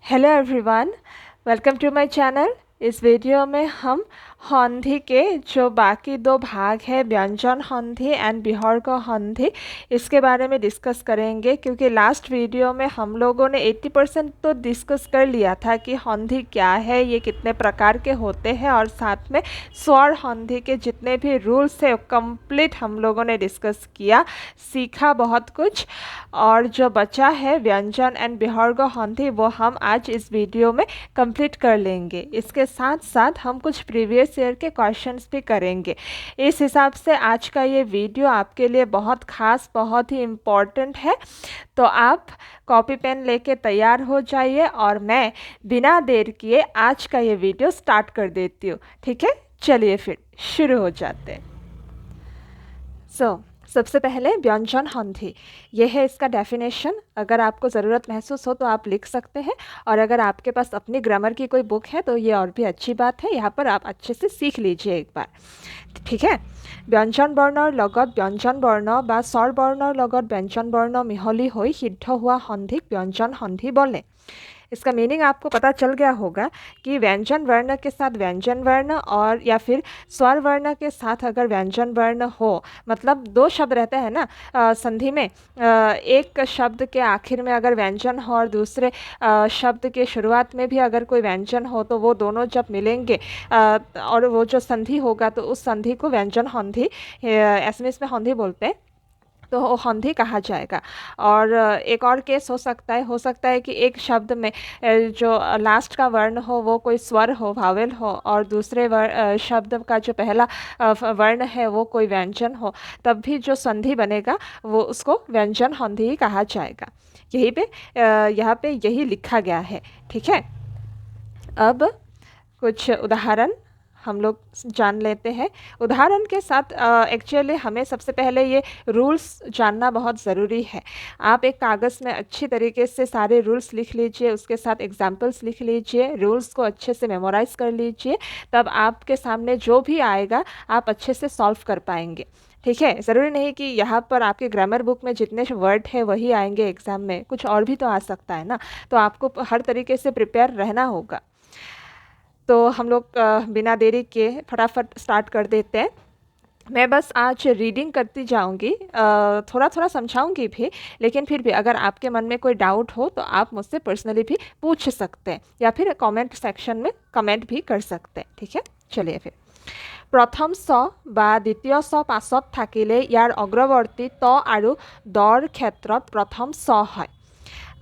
Hello everyone, welcome to my channel. इस video में हम हंधी के जो बाकी दो भाग है, व्यंजन हंधी एंड विसर्ग हंधी, इसके बारे में डिस्कस करेंगे। क्योंकि लास्ट वीडियो में हम लोगों ने 80% तो डिस्कस कर लिया था कि हंधी क्या है, ये कितने प्रकार के होते हैं, और साथ में स्वर हंधी के जितने भी रूल्स है कंप्लीट हम लोगों ने डिस्कस किया, सीखा बहुत कुछ। और जो बचा है व्यंजन एंड विसर्ग हंधी, वो हम आज इस वीडियो में कंप्लीट कर लेंगे। इसके साथ साथ हम कुछ प्रीवियस ईयर के क्वेश्चंस भी करेंगे। इस हिसाब से आज का ये वीडियो आपके लिए बहुत खास, बहुत ही इम्पोर्टेंट है। तो आप कॉपी पेन लेके तैयार हो जाइए और मैं बिना देर किए आज का ये वीडियो स्टार्ट कर देती हूँ। ठीक है, चलिए फिर शुरू हो जाते हैं। सबसे पहले व्यंजन हंधी, ये है इसका डेफिनेशन। अगर आपको ज़रूरत महसूस हो तो आप लिख सकते हैं, और अगर आपके पास अपनी ग्रामर की कोई बुक है तो ये और भी अच्छी बात है। यहाँ पर आप अच्छे से सीख लीजिए एक बार, ठीक है। व्यंजन वर्णर लगत व्यंजन वर्ण बा स्वर वर्णर लगत व्यंजन वर्ण मिहली हो सिद्ध हुआ हंधिक व्यंजन हंधी बोले। इसका मीनिंग आपको पता चल गया होगा कि व्यंजन वर्ण के साथ व्यंजन वर्ण, और या फिर स्वर वर्ण के साथ अगर व्यंजन वर्ण हो, मतलब दो शब्द रहते हैं ना संधि में, एक शब्द के आखिर में अगर व्यंजन हो और दूसरे शब्द के शुरुआत में भी अगर कोई व्यंजन हो, तो वो दोनों जब मिलेंगे और वो जो संधि होगा तो उस संधि को व्यंजन हंधी, एसएमएस में हंधी बोलते हैं, तो वो हंधी कहा जाएगा। और एक और केस हो सकता है कि एक शब्द में जो लास्ट का वर्ण हो वो कोई स्वर हो, वावेल हो, और दूसरे शब्द का जो पहला वर्ण है वो कोई व्यंजन हो, तब भी जो संधि बनेगा वो उसको व्यंजन हंधी ही कहा जाएगा। यहीं पे यहाँ पे यही लिखा गया है, ठीक है। अब कुछ उदाहरण हम लोग जान लेते हैं। उदाहरण के साथ एक्चुअली हमें सबसे पहले ये रूल्स जानना बहुत ज़रूरी है। आप एक कागज़ में अच्छी तरीके से सारे रूल्स लिख लीजिए, उसके साथ एग्जाम्पल्स लिख लीजिए, रूल्स को अच्छे से मेमोराइज़ कर लीजिए, तब आपके सामने जो भी आएगा आप अच्छे से सॉल्व कर पाएंगे। ठीक है, ज़रूरी नहीं कि यहाँ पर आपके ग्रामर बुक में जितने वर्ड है वही आएंगे एग्ज़ाम में, कुछ और भी तो आ सकता है ना। तो आपको हर तरीके से प्रिपेयर रहना होगा। तो हम लोग बिना देरी के फटाफट स्टार्ट कर देते हैं। मैं बस आज रीडिंग करती जाऊंगी, थोड़ा थोड़ा समझाऊंगी भी, लेकिन फिर भी अगर आपके मन में कोई डाउट हो तो आप मुझसे पर्सनली भी पूछ सकते हैं, या फिर कमेंट सेक्शन में कमेंट भी कर सकते हैं। ठीक है, चलिए फिर। प्रथम स बा द्वितीय स पाছত थाकिले यार अग्रवर्ती त आरु दर क्षेत्रत प्रथम स है।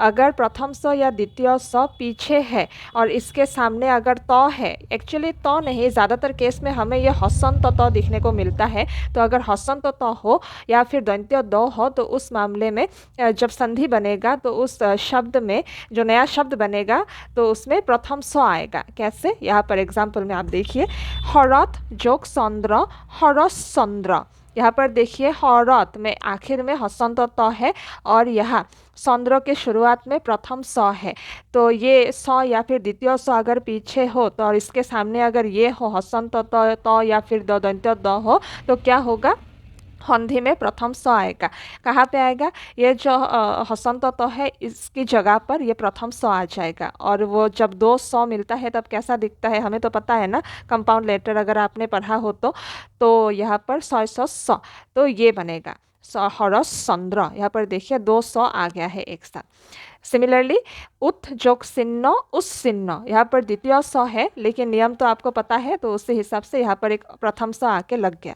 अगर प्रथम स या द्वितीय स पीछे है और इसके सामने अगर त है, एक्चुअली त नहीं, ज़्यादातर केस में हमें यह हसंत त दिखने को मिलता है। तो अगर हसंत त हो या फिर दंत्य द हो, तो उस मामले में जब संधि बनेगा तो उस शब्द में जो नया शब्द बनेगा तो उसमें प्रथम स आएगा। कैसे, यहाँ पर एग्जाम्पल में आप देखिए, हरत जोक चंद्र हरस चंद्र। यहाँ पर देखिए हरत में आखिर में हसंत त है, और यहाँ चंद्र के शुरुआत में प्रथम स है। तो ये स या फिर द्वितीय स अगर पीछे हो तो, और इसके सामने अगर ये हो हसंत त या फिर दंत्य द हो, तो क्या होगा, हंधी में प्रथम स आएगा। कहाँ पे आएगा, ये जो हसंत त है इसकी जगह पर ये प्रथम स आ जाएगा। और वो जब दो स मिलता है तब कैसा दिखता है हमें तो पता है ना, कंपाउंड लेटर अगर आपने पढ़ा हो तो यहाँ पर स, तो ये बनेगा हरस चंद्र। यहाँ पर देखिए दो स आ गया है एक साथ। सिमिलरली उत जोक सिन्न उस सिन्न, यहाँ पर द्वितीय स है, लेकिन नियम तो आपको पता है, तो उसी हिसाब से यहाँ पर एक प्रथम स आके लग गया।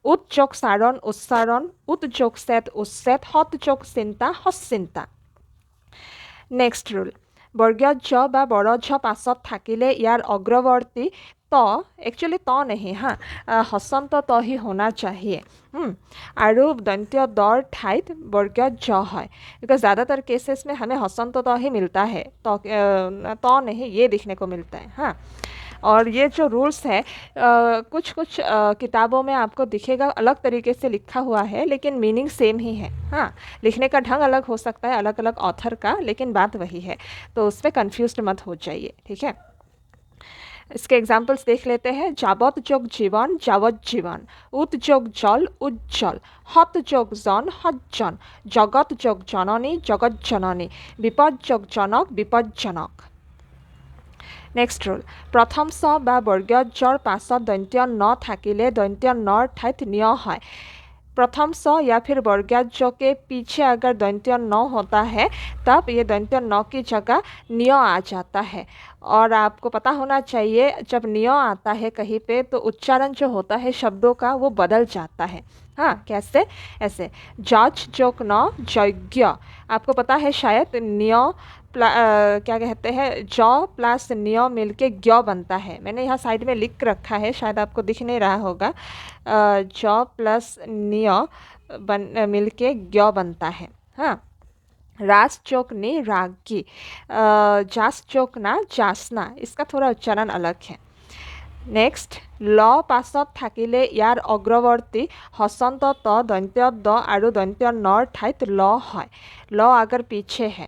उत जोक सारण उच्चारण, उत जोक सेत उस्सेत, हत जोक चिंता हस्चिंता। नेक्स्ट रूल, बर्गीय ज बा बड़ झ पाছত थाकिले यार अग्रवर्ती त, एक्चुअली त नहीं, हाँ, हसंत त ही होना चाहिए। और दंत्य दर ठाइत बर्गीय ज है, बिकॉज ज़्यादातर केसेस में हमें हसंत त ही मिलता है, तो नहीं ये दिखने को मिलता है। हाँ, और ये जो रूल्स है कुछ कुछ किताबों में आपको दिखेगा अलग तरीके से लिखा हुआ है, लेकिन मीनिंग सेम ही है। हाँ, लिखने का ढंग अलग हो सकता है अलग अलग ऑथर का, लेकिन बात वही है, तो उसमें कंफ्यूज्ड मत हो जाइए। ठीक है, इसके एग्जाम्पल्स देख लेते हैं। जावत जोग जीवन जावत जीवन, उत जोग जल उज्जल, हत जोग जन हज्जन, जगत जोग जननी जगत जननी, विपद जोग जनक विपज्जनक। নেক্সট ৰুল, প্ৰথম চ বা বৰ্গীয় জৰ পাছত দন্ত্য ন থাকিলে দন্ত্য নৰ ঠাইত নিয় হয়। प्रथम स या फिर वर्गीय ज के पीछे अगर दंत्य न होता है तब ये दंत्य न की जगह निय आ जाता है। और आपको पता होना चाहिए जब निय आता है कहीं पे तो उच्चारण जो होता है शब्दों का वो बदल जाता है। हाँ, कैसे? ऐसे जज जोक न यज्ञ, आपको पता है शायद निय क्या कहते हैं जौ प्लस निय मिलके ज्ञ बनता है। मैंने यहाँ साइड में लिख रखा है, शायद आपको दिख नहीं रहा होगा। जौ प्लस निय मिलके ज्ञ बनता है। हाँ, रास चोक ने रागी, जास चोक ना जासना, इसका थोड़ा उच्चारण अलग है। नेक्स्ट, ल पाছত থাকিলে ইয়াৰ অগ্ৰৱৰ্তী हसंत त दंत्य द और दंत्य नर ठाइत ल है। ल अगर पीछे है,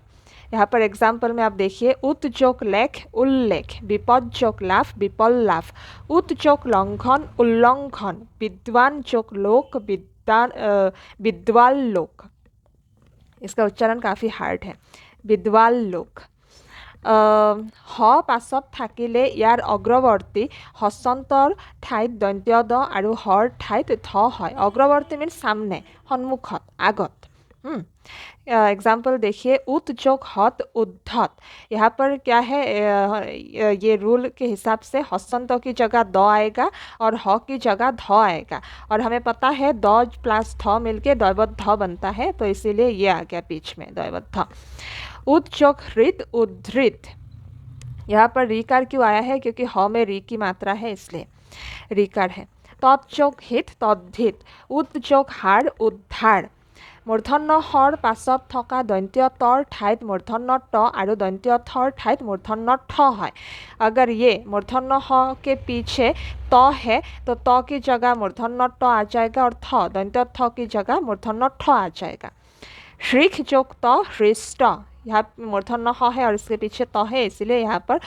यहाँ पर एग्जाम्पल में आप देखिए उत जोक लेख उल्लेख, विपद जोक लाभ विपल लाभ, उत जोक लंघन उल्लंघन, विद्वान जोक लोक विद्वाल लोक, इसका उच्चारण काफ़ी हार्ड है, विद्वाल लोक। ह पाছত থাকিলে ইয়াৰ অগ্ৰৱৰ্তী হসন্তৰ ঠাইত দন্ত্য দ আৰু হৰ ঠাইত ধ হয়। অগ্ৰৱৰ্তী मीन्स सामने, सन्मुखत, आगत। एग्जाम्पल देखिए उत जोक हत उद्धत, यहाँ पर क्या है ये रूल के हिसाब से हसंत की जगह द आएगा और ह की जगह ध आएगा, और हमें पता है द प्लस ध मिलके दैवत ध बनता है, तो इसीलिए ये आ गया बीच में दैवत ध। उत जोक हृत उद्धृत, यहाँ पर रीकार क्यों आया है? क्योंकि ह में री की मात्रा है इसलिए रीकार है। तत् जोक हित तद्धित, उत जोक हार उद्धार। मूर्धন্য हर पाছত थका दंत्य तर ठाइत मूर्धন্য ट और दंत्य थर ठाइत मूर्धন্য ठ है। अगर ये मूर्धন্য ह के पीछे त है तो त की जगह मूर्धন্য ट आ जाएगा और थ दंत्य थ की जगह मूर्धন্য ठ आ जाएगा। हृख जोक त हृष्ट, यहाँ मूर्धন্য ह है और इसके पीछे त है, इसीलिए यहाँ पर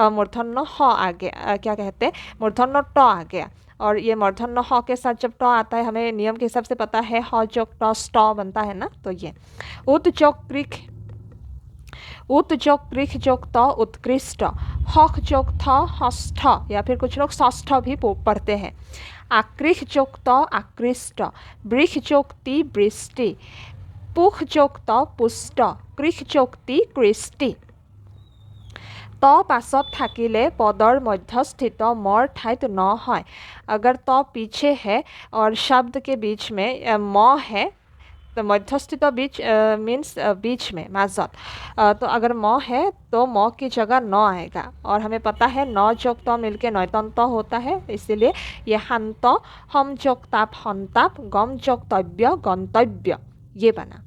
मूर्धন্য ह आ गया, क्या कहते हैं मूर्धন্য ट आ गया। और ये मूर्धন্য ह के साथ जब ट आता है हमें नियम के हिसाब से पता है ह जोक ट स्ट बनता है ना, तो ये उत जोक कृख, उत जोक कृख जोक त उत्कृष्ट, हख जोक थ हष्ठ, या फिर कुछ लोग षष्ठ भी पढ़ते हैं। आकृख जोक त आकृष्ट, वृख जोक ती वृष्टि, पुख जोक त पुष्ट, कृख जोक ती कृष्टि। त पाছত থাকিলে पदर मध्यस्थित मर ठाइत न है। अगर त पीछे है और शब्द के बीच में म है तो मध्यस्थित बीच मीन्स बीच में माजत, तो अगर म है तो म की जगह न आएगा, और हमें पता है न जोक त मिलके नैतंत होता है, इसीलिए ये हंत, हम जोक ताप हंताप, गम जोक तव्य गंतव्य, ये बना।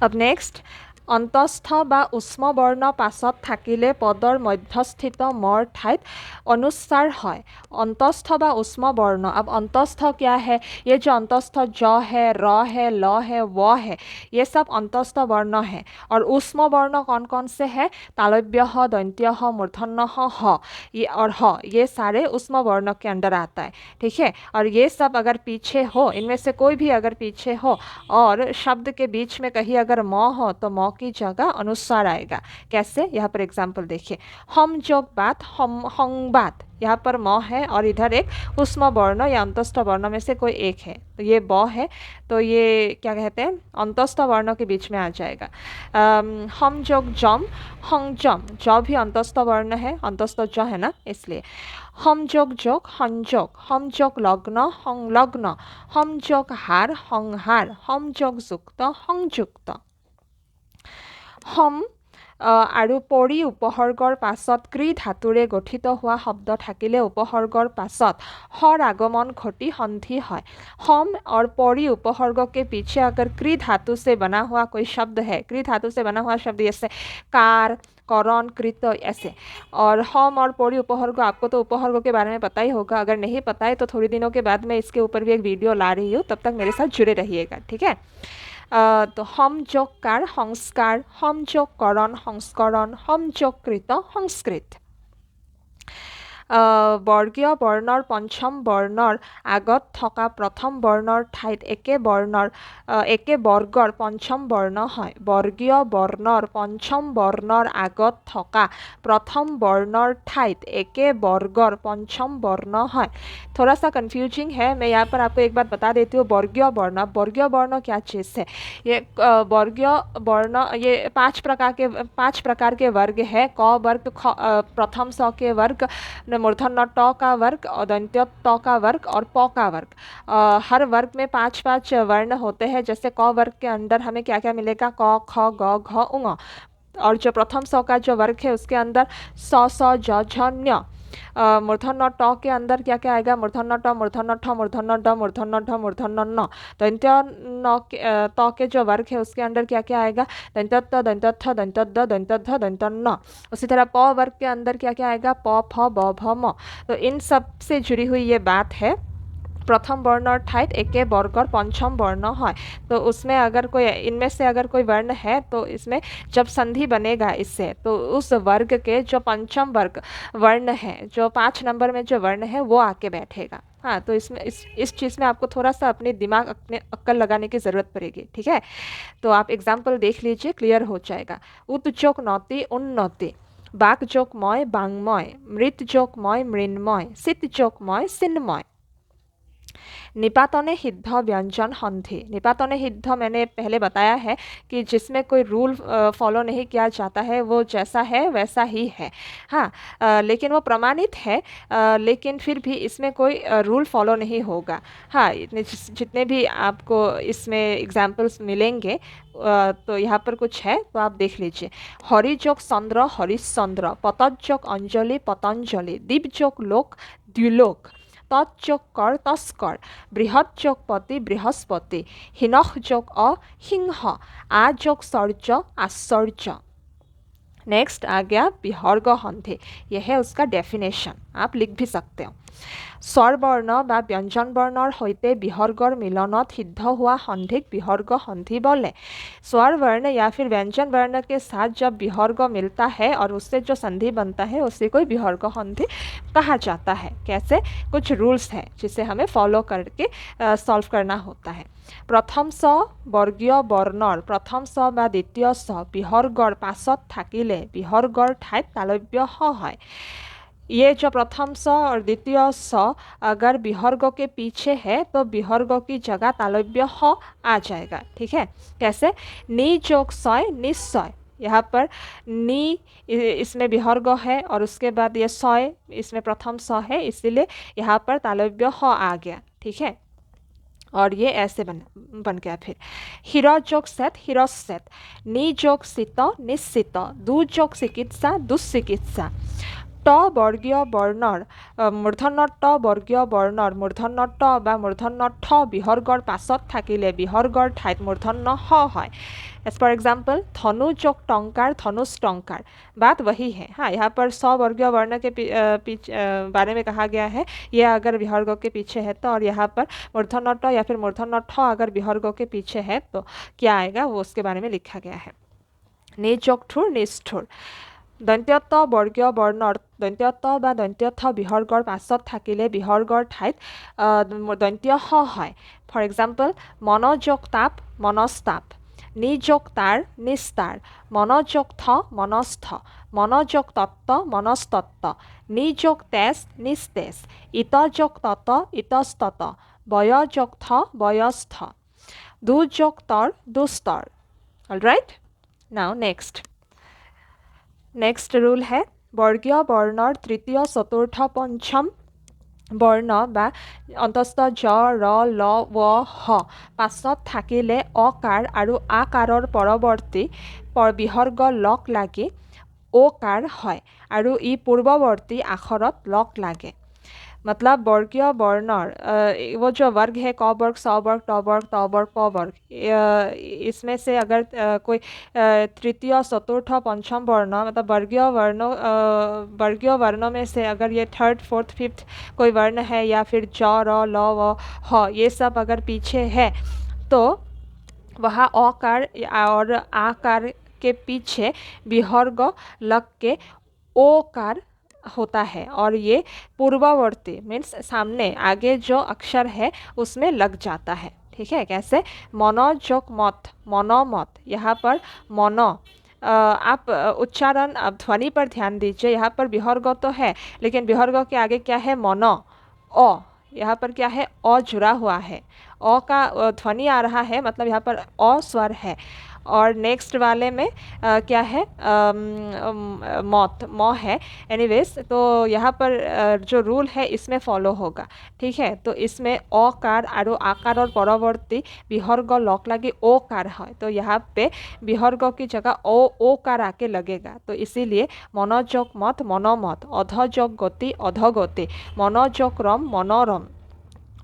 अब नेक्स्ट, अंतस्थ बा उष्म वर्ण पाছত থাকিলে पदर मध्यस्थित मर ठाइत अनुस्वार है। अंतस्थ बा उष्म वर्ण, अब अंतस्थ क्या है? ये जो अंतस्थ ज है, र है, ल है, व है, ये सब अंतस्थ वर्ण है। और उष्म वर्ण कौन कौन से हैं? तालव्य ह, दंत्य ह, मूर्धन्य ह, ये और ह, ये सारे उष्म वर्ण के अंदर आता है, ठीक है। और ये सब अगर पीछे हो, इनमें से कोई भी अगर पीछे हो और शब्द के बीच में कहीं अगर म हो तो म की जगह अनुस्वार आएगा। कैसे? यहाँ पर एग्जाम्पल देखिए, हम जोक बात हम हंगबात, यहाँ पर म है और इधर एक उष्म वर्ण या अंतस्थ वर्ण में से कोई एक है, तो ये ब है, तो ये क्या कहते हैं अंतस्थ वर्ण के बीच में आ जाएगा। हम जोक जम हंगजम, ज भी अंतस्थ वर्ण है, अंतस्थ ज है ना, इसलिए हम जोक जोक हंजोक, हम जोक लग्न हंलग्न, हम जोक हार हंहार, हम जोक जुक्त हंजुक्त। हम আৰু পৰি উপসৰ্গৰ পাছত কৃ ধাতুৰে গঠিত हुआ शब्द থাকিলে उपसर्गर पाছত हर आगमन घटी संधि है। हम और परि उपसर्ग के पीछे अगर कृ धातु से बना हुआ कोई शब्द है, कृ धातु से बना हुआ शब्द जैसे कार, करण, कृत, ऐसे, और हम और परि उपसर्ग, आपको तो उपसर्ग के बारे में पता ही होगा, अगर नहीं पता है तो थोड़ी दिनों के बाद मैं इसके ऊपर भी एक वीडियो ला रही हूँ, तब तक मेरे साथ जुड़े रहिएगा, ठीक है। तो हम जोक कार संस्कार, हम जोक करण संस्करण, हम जोक कृत संस्कृत। বৰ্গীয় বৰ্ণৰ পঞ্চম বৰ্ণৰ আগত থকা প্ৰথম বৰ্ণৰ ঠাইত একে বৰ্গৰ পঞ্চম বৰ্ণ হয়। বৰ্গীয় বৰ্ণৰ পঞ্চম বৰ্ণৰ আগত থকা प्रथम वर्णर ठाइत एके वर्गर पंचम वर्ण है। थोड़ा सा कंफ्यूजिंग है, मैं यहाँ पर आपको एक बात बता देती हूँ। वर्गीय वर्ण क्या चीज़ है? ये वर्गीय वर्ण ये पांच प्रकार के वर्ग है। क वर्ग, प्रथम स के वर्ग, मूर्धन्य ट का वर्ग, दंत्य त का वर्ग और प का वर्ग। हर वर्ग में पांच वर्ण होते हैं। जैसे क वर्ग के अंदर हमें क्या क्या मिलेगा? क, ख, ग, घ, ङ। और जो प्रथम स का जो वर्ग है उसके अंदर स, ज, झ, ञ। मूर्धन्य ट के अंदर क्या क्या आएगा? मूर्धन्य ट, मूर्धन्य ठ, मूर्धन्य ड, मूर्धन्य ढ, मूर्धन्य न। दंत्य त के जो वर्ग है उसके अंदर क्या क्या आएगा? दंत्य त, दंत्य थ, दंत्य द, दंत्य ध, दंत्य न। उसी तरह प वर्ग के अंदर क्या क्या आएगा? प, फ, ब, भ, म। तो इन सब से जुड़ी हुई ये बात है। प्रथम वर्णर ठाइत एके वर्गर पंचम वर्ण है। तो उसमें अगर कोई इनमें से अगर कोई वर्ण है तो इसमें जब संधि बनेगा इससे, तो उस वर्ग के जो पंचम वर्ग वर्ण है, जो 5 नंबर में जो वर्ण है वो आके बैठेगा। हाँ, तो इसमें इस चीज़ में आपको थोड़ा सा अपने दिमाग, अपने अक्ल लगाने की ज़रूरत पड़ेगी। ठीक है, तो आप एग्जाम्पल देख लीजिए, क्लियर हो जाएगा। उतजोक नौति उन्नति, बाक जोक मय बांगमय, मृत जोक मय मृन्मय, सित जोक मय सिन्मय। निपातने सिद्ध व्यंजन संधि। निपातने सिद्ध मैंने पहले बताया है कि जिसमें कोई रूल फॉलो नहीं किया जाता है, वो जैसा है वैसा ही है। हाँ, लेकिन वो प्रमाणित है, लेकिन फिर भी इसमें कोई रूल फॉलो नहीं होगा। हाँ, जितने भी आपको इसमें एग्जाम्पल्स मिलेंगे तो यहाँ पर कुछ है तो आप देख लीजिए। हरिजोक चंद्र हरिश्चंद्र, पतज्जोक अंजलि पतंजलि, दीपजोक लोक द्युलोक, तज्जोक कर तस्कर, बृहज्जोक पति बृहस्पति, हिनःजोक अहिंह, आजोक सर्ज आश्चर्य। नेक्स्ट आ गया विहर्ग संधि। यह है उसका डेफिनेशन, आप लिख भी सकते हो। स्वरवर्ण बा व्यंजन वर्णर सहित विहर्गर मिलनत सिद्ध हुआ संधिक विहर्ग संधि बोले। स्वर वर्ण या फिर व्यंजन वर्ण के साथ जब विहर्ग मिलता है और उससे जो संधि बनता है उसी को विहर्ग संधि कहा जाता है। कैसे? कुछ रूल्स हैं जिसे हमें फॉलो करके सॉल्व करना होता है। प्रथम स वर्गीय वर्णर प्रथम स बा द्वितीय स विहर्गर पाছত थाकिले विहर्गर ठाइत तालव्य ह है। ये जो प्रथम स और द्वितीय स अगर विहर्ग के पीछे है तो विहर्ग की जगह तालव्य ह आ जाएगा। ठीक है, कैसे? नी जोक सय निश्चय, यहाँ पर नी इसमें विहर्ग है और उसके बाद ये सय इसमें प्रथम स है, इसीलिए यहाँ पर तालव्य ह आ गया। ठीक है, और ये ऐसे बन गया। फिर हिरा जोक सेत हिरस्सेत, नी जोक सित निश्चित, दु जोक चिकित्सा दुश्चिकित्सा। ट वर्गीय वर्णर मूर्धन्य ट वर्गीय वर्णर मूर्धन्य ट बा मूर्धन्य ठ विहर्गर पाছত थाकिले विहर्गर ठाइत मूर्धन्य ह है। एज फॉर एग्जाम्पल धनु जोक टंकार धनुष टंकार, बात वही है। हाँ, यहाँ पर स वर्गीय वर्ण के बारे में कहा गया है। यह अगर विहर्ग के पीछे है तो, और यहाँ पर मूर्धन्य ट या फिर मूर्धन्य ठ अगर विहर्ग के पीछे है तो क्या आएगा वो उसके बारे में लिखा गया है। नि जोक ठुर निष्ठुर, दंत्यत वर्गीय वर्णर दंत्यत बा दंत्यथ विहर्गर पाছত थाकिले विहर्गर ठाइत दंत्य ह है। फॉर एग्जाम्पल मनोजोक ताप मनस्ताप, निजोक तार निस्तार, मनोजोक थ मनस्थ, मनोजोक तत्व मनस्तत्व, निजोक तेज निस्तेज, इतजोक तत इतस्तत, बयजोक थ बयस्थ, दुजोक तर दुस्तर। ऑलराइट, नाउ नेक्स्ट रूल है वर्गीय वर्णर तृतीय चतुर्थ पंचम वर्ण बा अंतस्थ ज र ल व ह पाছত थाकिले अकार और आकाৰৰ परवर्ती विहर्ग लग लागि ओकार है और इ पूर्ववर्ती आखरत लग लागे। मतलब वर्गीय वर्णर वो जो वर्ग है क वर्ग स वर्ग ट वर्ग त वर्ग प वर्ग, इसमें से अगर कोई तृतीय चतुर्थ पंचम वर्ण मतलब वर्गीय वर्णों में से अगर ये थर्ड फोर्थ फिफ्थ कोई वर्ण है या फिर ज र ल व ह ये सब अगर पीछे है तो वह अकार और आकार के पीछे विहर्ग लग के ओकार होता है और ये पूर्ववर्ती मीन्स सामने आगे जो अक्षर है उसमें लग जाता है। ठीक है, कैसे? मनो जोक मत, मनोमत, यहाँ पर मनो, आप उच्चारण, अब ध्वनि पर ध्यान दीजिए। यहाँ पर विहर्ग तो है लेकिन विहर्ग के आगे क्या है? मनो, अ, यहाँ पर क्या है? अ जुड़ा हुआ है, अ का ध्वनि आ रहा है, मतलब यहाँ पर अ स्वर है। और नेक्स्ट वाले में क्या है? मौत, मौ है। एनीवेज, तो यहाँ पर जो रूल है इसमें फॉलो होगा। ठीक है, तो इसमें अकार और आकार और परवर्ती विहर्ग लक लगे ओ कार है, तो यहाँ पे विहर्ग की जगह ओ कार आके लगेगा। तो इसीलिए मनोजोग मत, मनोमत, अधोजोग गति, अधोगति, मनोजोग रम, मनोरम,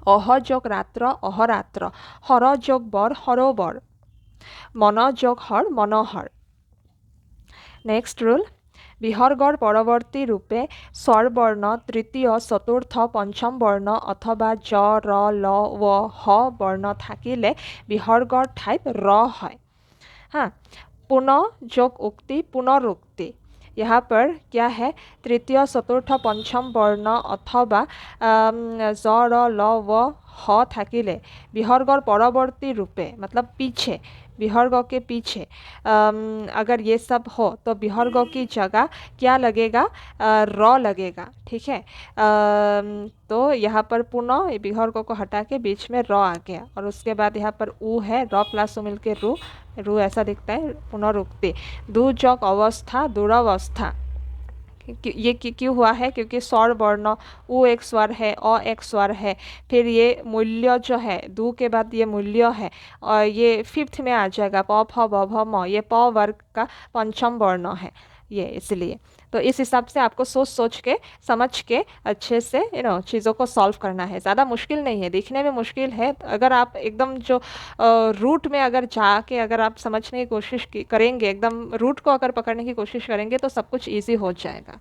अहजोग रात्र, अहरात्र, हरजोग बर, हरोबर, मनोजोग हर, मनोहर। नेक्स्ट रूल, विहर्गर परवर्ती रूपे स्वरवर्ण तृतीय, चतुर्थ, पंचम वर्ण अथवा ज, र, ल, व, ह वर्ण थाकिले विहर्गर ठाईत र है। हाँ, पुनः जोग उक्ति, पुनरुक्ति, यहाँ पर क्या है? तृतीय, चतुर्थ, पंचम वर्ण अथवा ज, र, ल, व, ह थाकिले विहर्गर परवर्ती रूपे, मतलब पीछे, विहर्ग के पीछे अगर ये सब हो तो विहर्ग की जगह क्या लगेगा? र लगेगा। ठीक है, तो यहाँ पर पुनः विहर्ग को हटा के बीच में र आ गया और उसके बाद यहाँ पर ऊ है, र प्लस ऊ मिलके रू, रू ऐसा दिखता है। पुनरुक्ति, दुजक अवस्था, दुरावस्था, ये क्यों हुआ है? क्योंकि स्वर वर्ण, उ एक स्वर है, अ एक स्वर है, फिर ये मूल्य जो है, दू के बाद ये मूल्य है और ये फिफ्थ में आ जाएगा, प फ ब भ म, ये प वर्ग का पंचम वर्ण है ये, इसलिए। तो इस हिसाब से आपको सोच सोच के, समझ के अच्छे से चीज़ों को सॉल्व करना है। ज़्यादा मुश्किल नहीं है, दिखने में मुश्किल है, अगर आप एकदम जो रूट में अगर जाके अगर आप समझने की कोशिश करेंगे, एकदम रूट को अगर पकड़ने की कोशिश करेंगे तो सब कुछ ईजी हो जाएगा।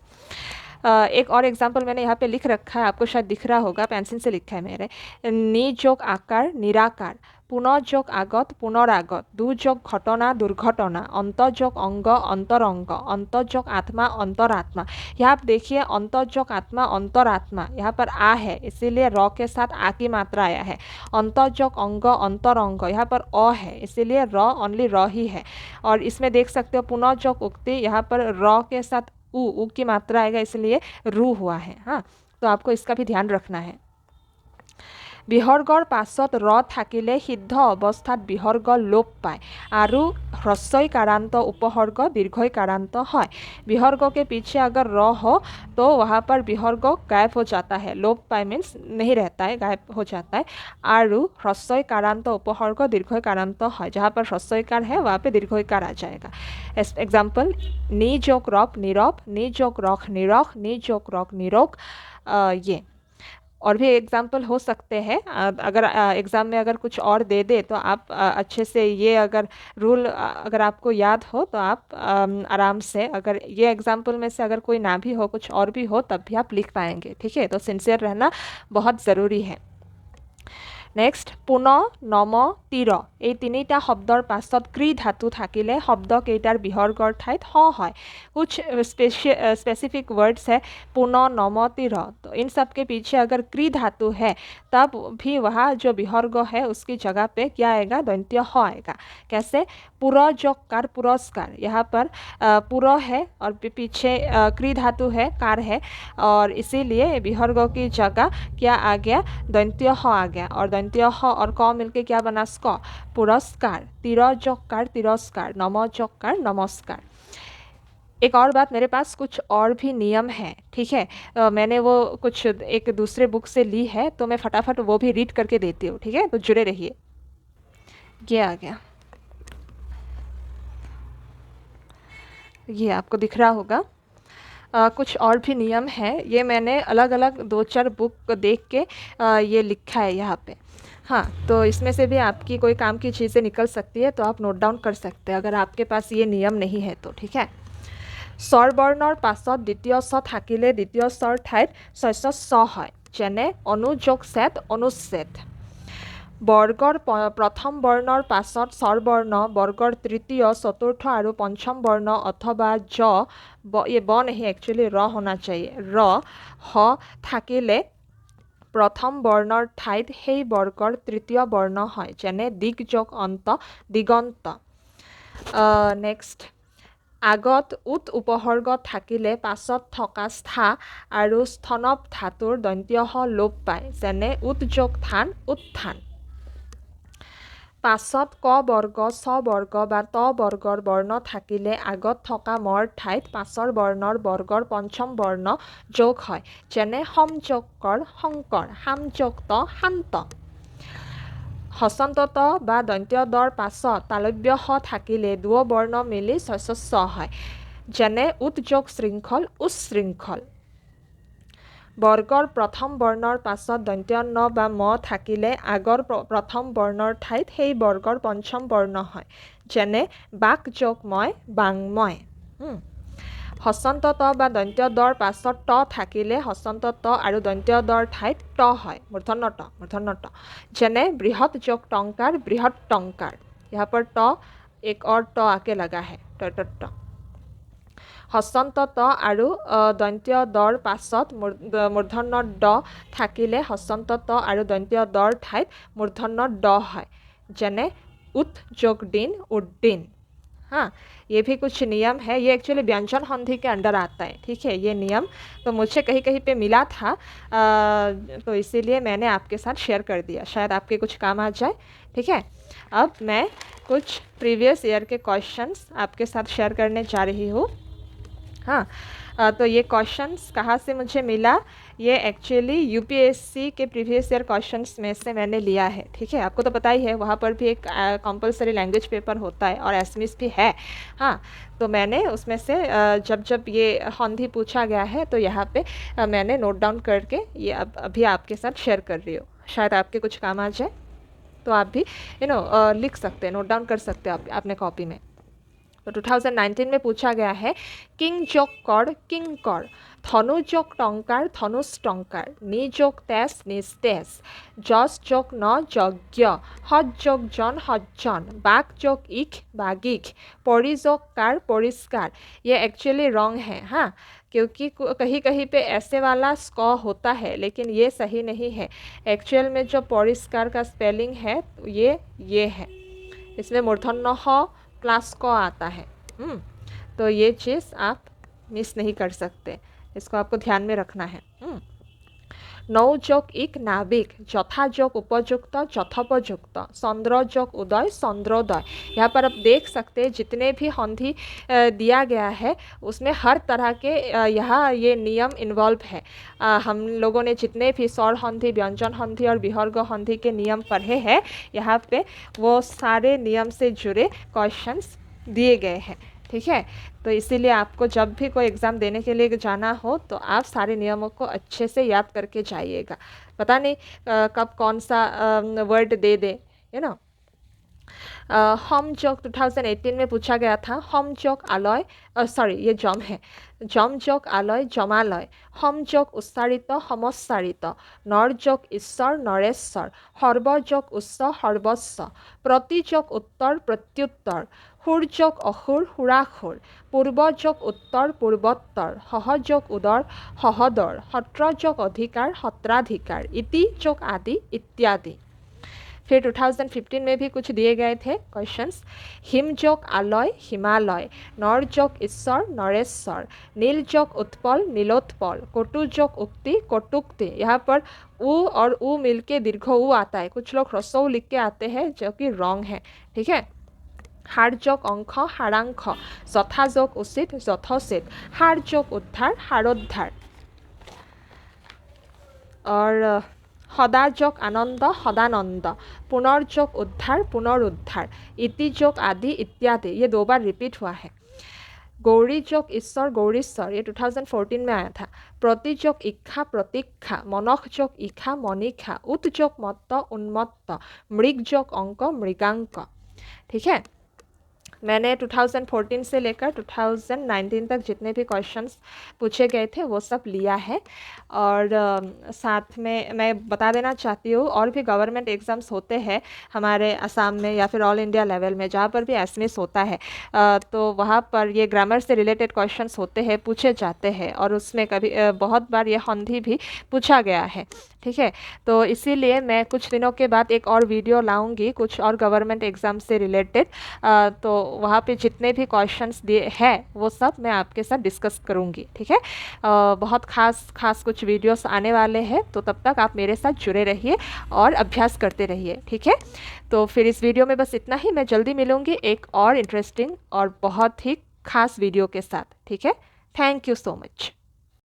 एक और एग्जाम्पल मैंने यहाँ पे लिख रखा है, आपको शायद दिख रहा होगा, पेंसिल से लिखा है मेरे। नि जोग आकार, निराकार, पुनर्जोग आगत, पुनरागत, दुर्जोग घटना, दुर्घटना, अंतर्जोग अंग, अंतरंग, अंतर्जोग आत्मा, अंतरात्मा। यहाँ आप देखिए, अंतर्जोग आत्मा, अंतरात्मा, यहाँ पर आ है इसीलिए र के साथ आ की मात्रा आया है। अंतर्जोग अंग, अंतरंग, यहाँ पर अ है इसीलिए र ओनली र ही है। और इसमें देख सकते हो पुनर्जोग उक्ति, यहाँ पर र के साथ उ की मात्रा आएगा इसलिए रू हुआ है। हाँ, तो आपको इसका भी ध्यान रखना है। विहर्गर पाছত र थाकिले सिद्ध अवस्थात विहर्ग लोप पाए आरु ह्रस्वई कारांत उपहर्ग दीर्घई कारांत है। विहर्ग के पीछे अगर र हो तो वहाँ पर विहर्ग गायब हो जाता है, लोप पाए मीन्स नहीं रहता है, गायब हो जाता है। आरु ह्रस्वई कारांत उपहर्ग दीर्घई कारांत है, जहाँ पर ह्रस्वईकार है वहाँ पे दीर्घईकार आ जाएगा। एग्जाम्पल, नी जोक रॉक नीरव, नी जोक रॉक निरख, नी जोक रॉक निरोग। ये और भी एग्जाम्पल हो सकते हैं। अगर एग्ज़ाम में अगर कुछ और दे दे तो आप अच्छे से ये अगर रूल अगर आपको याद हो तो आप आराम से, अगर ये एग्जाम्पल में से अगर कोई ना भी हो, कुछ और भी हो, तब भी आप लिख पाएंगे। ठीक है, तो सिंसियर रहना बहुत ज़रूरी है। नेक्स्ट, पुन, नम, तिर, এই তিনিটা শব্দৰ পাছত ক্ৰি ধাতু থাকিলে শব্দকেইটাৰ বিহৰ্গৰ ঠাইত হ হয়। कुछ स्पेसिफिक वर्ड्स है, पुन, नम, तिर, तो इन सब के पीछे अगर क्री धातु है तब भी वहाँ जो विहर्ग है उसकी जगह पे क्या आएगा? दंत्य ह आएगा। कैसे? पुरजोकार, पुरस्कार, यहाँ पर पुर है और पीछे क्री धातु है, कार है, और इसीलिए विहर्ग की जगह क्या आ गया? दंत्य ह आ गया, और दंत्य ह और क मिलके क्या बना? स्क, पुरस्कार, तिरजकार, तिरस्कार, नमजकार, नमस्कार। एक और बात, मेरे पास कुछ और भी नियम है। ठीक है, मैंने वो कुछ एक दूसरे बुक से ली है, तो मैं फटाफट वो भी रीड करके देती हूँ। ठीक है, तो जुड़े रहिए। ये आ गया, ये आपको दिख रहा होगा। कुछ और भी नियम है, ये मैंने अलग अलग 2-4 बुक देख के ये लिखा है यहाँ पे। हाँ, तो इसमें से भी आपकी कोई काम की चीज़ें निकल सकती है, तो आप नोट डाउन कर सकते हैं अगर आपके पास ये नियम नहीं है तो। ठीक है, स्वरवर्णर पाছত द्वितीय स থাকিলে দ্বিতীয় স্বৰ ঠাইত শস্য স হয়, যেনে অনুযোগ ছেদ, অনুচ্ছেদ। বৰ্গৰ প্ৰথম বৰ্ণৰ পাছত স্বৰবৰ্ণ, বৰ্গৰ তৃতীয়, চতুৰ্থ আৰু পঞ্চম বৰ্ণ অথবা ये ब नहीं एक्चुअली र होना चाहिए, र ह থাকিলে প্ৰথম বৰ্ণৰ ঠাইত সেই বৰ্গৰ তৃতীয় বৰ্ণ হয়, যেনে দিগ যোগ অন্ত, দিগন্ত। নেক্সট, আগত উত উপসৰ্গ থাকিলে পাছত থকা স্থা আৰু স্থনপ ধাতুৰ দন্ত্য হ লোপ পায়, যেনে উত যোগ থান, উত্থান। পাছত ক বৰ্গ, ছ বৰ্গ বা ত বৰ্গৰ বৰ্ণ থাকিলে আগত থকা মৰ ঠাইত পাছৰ বৰ্ণৰ বৰ্গৰ পঞ্চম বৰ্ণ যোগ হয়, যেনে সম যোগ কৰ, শংকৰ, সাম যোগ ত, শান্ত। হসন্ত ত বা দন্ত্য দৰ পাছত তালব্য হ থাকিলে দুও বৰ্ণ মিলি ছ হয়, যেনে উত যোগ শৃংখল, উচ্ছৃংখল। বৰ্গৰ প্ৰথম বৰ্ণৰ পাছত দন্ত্য ন বা ম থাকিলে আগৰ প্ৰথম বৰ্ণৰ ঠাইত সেই বৰ্গৰ পঞ্চম বৰ্ণ হয়, যেনে বাক যোগ মই, বাংময়। হসন্ত ত বা দন্ত্য দৰ পাছত ত থাকিলে হসন্ত ত আৰু দন্ত্য দৰ ঠাইত ট হয়, মূৰ্ধন্য ট, মূৰ্ধন্য ট, যেনে বৃহৎ যোগ টংকাৰ, বৃহৎ টংকাৰ। यहाँ पर ट एक और ट आके लगा है, ट। হসন্ত ত আৰু দন্ত্য দৰ পাছত মূৰ্ধন্য ড থাকিলে হসন্ত ত আৰু দন্ত্য দৰ ঠাইত মূৰ্ধন্য ড হয়, যেনে उत जोग दिन, उड्डीन। हाँ, ये भी कुछ नियम है, ये एक्चुअली व्यंजन संधि के अंडर आता है, ठीक है। ये नियम तो मुझे कहीं कहीं पे मिला था, तो इसीलिए मैंने आपके साथ शेयर कर दिया, शायद आपके कुछ काम आ जाए, ठीक है। अब मैं कुछ प्रीवियस ईयर के क्वेश्चंस आपके साथ शेयर करने जा रही हूँ। हाँ, तो ये क्वेश्चंस कहाँ से मुझे मिला, ये एक्चुअली यूपीएससी के प्रीवियस ईयर क्वेश्चंस में से मैंने लिया है, ठीक है। आपको तो पता ही है, वहाँ पर भी एक कंपलसरी लैंग्वेज पेपर होता है और एसएमएस भी है। हाँ, तो मैंने उसमें से जब जब ये संधि पूछा गया है तो यहाँ पे मैंने नोट डाउन करके ये अभी आपके साथ शेयर कर रही हूँ, शायद आपके कुछ काम आ जाए, तो आप भी लिख सकते हैं, नोट डाउन कर सकते हैं अपने कॉपी में। तो 2019 में पूछा गया है किंग जोग कर, किंग कर, धनु जोग टंकार, धनुष टंकार, नि जोग तेज, निज तेज, जस जोग न, यज्ञ, हज जोग जन, हज्जन, बाक जोग इक, बागिक, परि जोग कार, परिष्कार। ये एक्चुअली रॉन्ग है, हाँ, क्योंकि कहीं कहीं पे ऐसे वाला स्क होता है, लेकिन ये सही नहीं है। एक्चुअल में जो परिष्कार का स्पेलिंग है ये है, इसमें मूर्धन्य ह प्लस को आता है। तो ये चीज़ आप मिस नहीं कर सकते, इसको आपको ध्यान में रखना है। नौ जोग इक नाविक, जथा जोग उपयुक्त, जथोपयुक्त, चंद्र जोग उदय, चंद्रोदय। यहाँ पर आप देख सकते हैं जितने भी संधि दिया गया है उसमें हर तरह के यहाँ ये नियम इन्वॉल्व है। हम लोगों ने जितने भी स्वर संधि, व्यंजन संधि और विसर्ग संधि के नियम पढ़े हैं, यहाँ पे वो सारे नियम से जुड़े क्वेश्चंस दिए गए हैं, ठीक है। तो इसीलिए आपको जब भी कोई एग्ज़ाम देने के लिए जाना हो तो आप सारे नियमों को अच्छे से याद करके जाइएगा। पता नहीं कब कौन सा वर्ड दे दे, हम जोग 2018 में पूछा गया था, हम जोग आलय, सॉरी ये जम है, जम जोग आलय, जमालय, हम जोग उच्चारित, समोच्चारित, नर जोग ईश्वर, नरेश्वर, सर्व जोग उच्च, सर्वस्व, प्रति जोग उत्तर, प्रत्युत्तर, सुर जोग असुर, सुरासुर, पूर्व जोग उत्तर, पूर्वोत्तर, सह जोग उदर, सहदर, सत्र जोग अधिकार, सत्राधिकार, इति जोग आदि इत्यादि। फिर 2015 में भी कुछ दिए गए थे क्वेश्चंस, हिम जोग आलय, हिमालय, नर जोग ईश्वर, नरेश्वर, नील जोग उत्पल, नीलोत्पल, कटु जोग उक्ति, कटुक्ति। यहाँ पर उ और उ मिलके दीर्घ उ आता है, कुछ लोग ह्रस्व लिख के आते हैं जो कि रॉन्ग है, ठीक है। हार जोग अंक, हारांक, जथा जोग उचित, जथोचित, हार जोग उद्धार, हारोद्धार, और सदा जोग आनंद, सदानंद, पुनर्जोग उद्धार, पुनरुद्धार, इति जोग आदि इत्यादि। ये 2 बार रिपीट हुआ है। गौरी जोग ईश्वर, गौरीश्वर, ये 2014 में आया था। प्रति जोग इच्छा, प्रतीक्षा, मनख जोग इच्छा, मनीखा, उत जोग मत्त, उन्मत्त, मृग जोग अंक, मृगांक, ठीक है। मैंने 2014 से लेकर 2019 तक जितने भी क्वेश्चंस पूछे गए थे वो सब लिया है। और साथ में मैं बता देना चाहती हूँ, और भी गवर्नमेंट एग्ज़ाम्स होते हैं हमारे असम में या फिर ऑल इंडिया लेवल में, जहाँ पर भी एसएमएस होता है, तो वहाँ पर ये ग्रामर से रिलेटेड क्वेश्चंस होते हैं, पूछे जाते हैं, और उसमें कभी बहुत बार ये हिंदी भी पूछा गया है। ठीक है, तो इसीलिए मैं कुछ दिनों के बाद एक और वीडियो लाऊंगी कुछ और गवर्नमेंट एग्ज़ाम से रिलेटेड। तो वहाँ पे जितने भी क्वेश्चंस दिए हैं वो सब मैं आपके साथ डिस्कस करूँगी। ठीक है, बहुत खास खास कुछ वीडियोस आने वाले हैं, तो तब तक आप मेरे साथ जुड़े रहिए और अभ्यास करते रहिए। ठीक है, तो फिर इस वीडियो में बस इतना ही। मैं जल्दी मिलूँगी एक और इंटरेस्टिंग और बहुत ही खास वीडियो के साथ। ठीक है, थैंक यू सो मच।